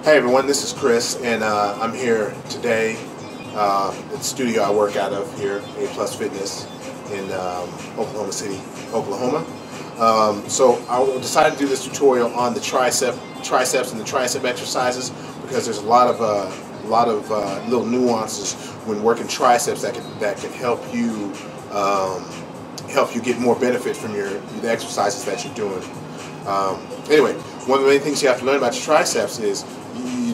Hey everyone, this is Chris, and I'm here today at the studio I work out of here, A+ Fitness in Oklahoma City, Oklahoma. So I decided to do this tutorial on the triceps and the tricep exercises because there's a lot of little nuances when working triceps that can help you get more benefit from the exercises that you're doing. Anyway, one of the main things you have to learn about your triceps is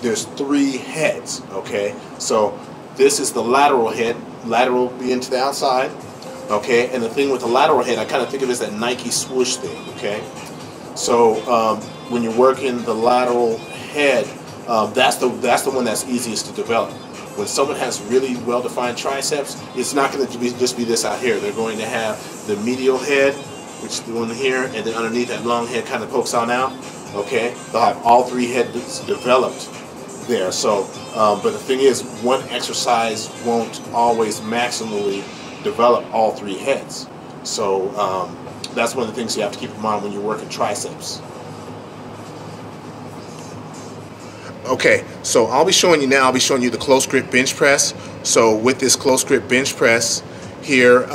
there's 3 heads, okay? So this is the lateral head, lateral being to the outside, okay? And the thing with the lateral head, I kind of think of it as that Nike swoosh thing, okay? So when you're working the lateral head, that's the one that's easiest to develop. When someone has really well-defined triceps, it's not going to just be this out here. They're going to have the medial head, which is the one here, and then underneath that long head kind of pokes on out. Okay, they'll have all 3 heads developed there. So, but the thing is, one exercise won't always maximally develop all 3 heads. So that's one of the things you have to keep in mind when you're working triceps. Okay, so I'll be showing you now. I'll be showing you the close grip bench press. So with this close grip bench press here,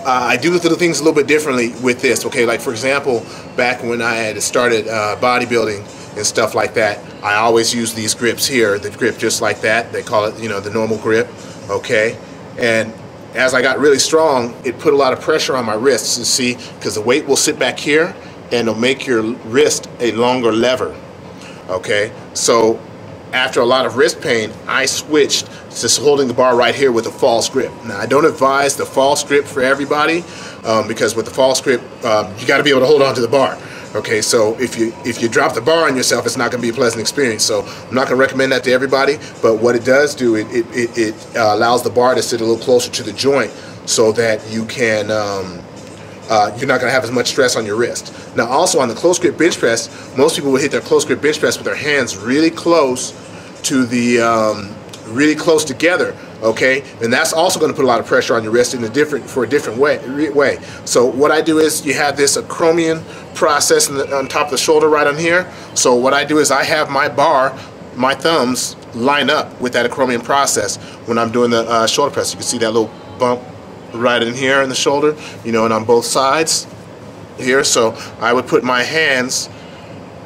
I do little things a little bit differently with this, okay? Like for example, back when I had started bodybuilding and stuff like that, I always use these grips here, the grip just like that. They call it, the normal grip, okay? And as I got really strong, it put a lot of pressure on my wrists, you see, because the weight will sit back here and it'll make your wrist a longer lever, okay? So after a lot of wrist pain, I switched to holding the bar right here with a false grip. Now, I don't advise the false grip for everybody because with the false grip, you got to be able to hold on to the bar. Okay, so if you drop the bar on yourself, it's not going to be a pleasant experience. So I'm not going to recommend that to everybody. But what it does do, it allows the bar to sit a little closer to the joint so that you can. You're not going to have as much stress on your wrist. Now also on the close grip bench press, most people will hit their close grip bench press with their hands really close to the, really close together, okay? And that's also going to put a lot of pressure on your wrist for a different way. So what I do is you have this acromion process on top of the shoulder right on here. So what I do is I have my bar, my thumbs line up with that acromion process when I'm doing the shoulder press. You can see that little bump right in here in the shoulder, and on both sides here. So I would put my hands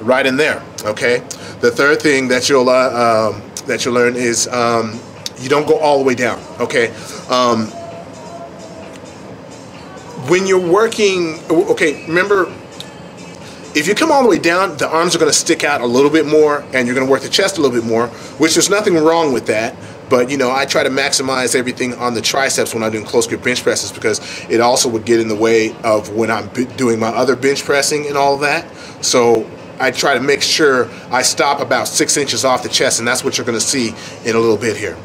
right in there, okay? The third thing that you'll learn is you don't go all the way down, okay? When you're working, okay, remember, if you come all the way down, the arms are going to stick out a little bit more and you're going to work the chest a little bit more, which there's nothing wrong with that. But I try to maximize everything on the triceps when I'm doing close grip bench presses because it also would get in the way of when I'm doing my other bench pressing and all of that. So I try to make sure I stop about 6 inches off the chest, and that's what you're going to see in a little bit here.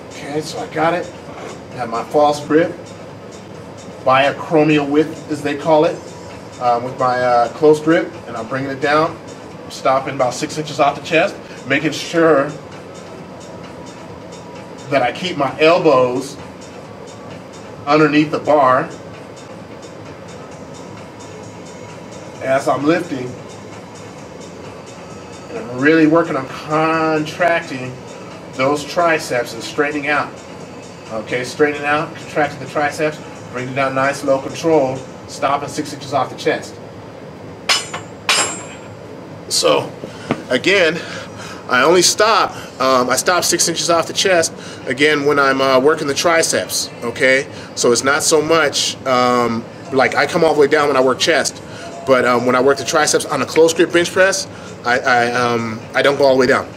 Okay, so I got it. I have my false grip, biacromial width as they call it. With my close grip, and I'm bringing it down, stopping about 6 inches off the chest, making sure that I keep my elbows underneath the bar as I'm lifting, and I'm really working on contracting those triceps and straightening out. Okay, straightening out, contracting the triceps, bringing it down nice, low control, stopping 6 inches off the chest. So again, I only stop, I stop 6 inches off the chest, again, when I'm working the triceps, okay? So it's not so much, like I come all the way down when I work chest, but when I work the triceps on a close grip bench press, I don't go all the way down.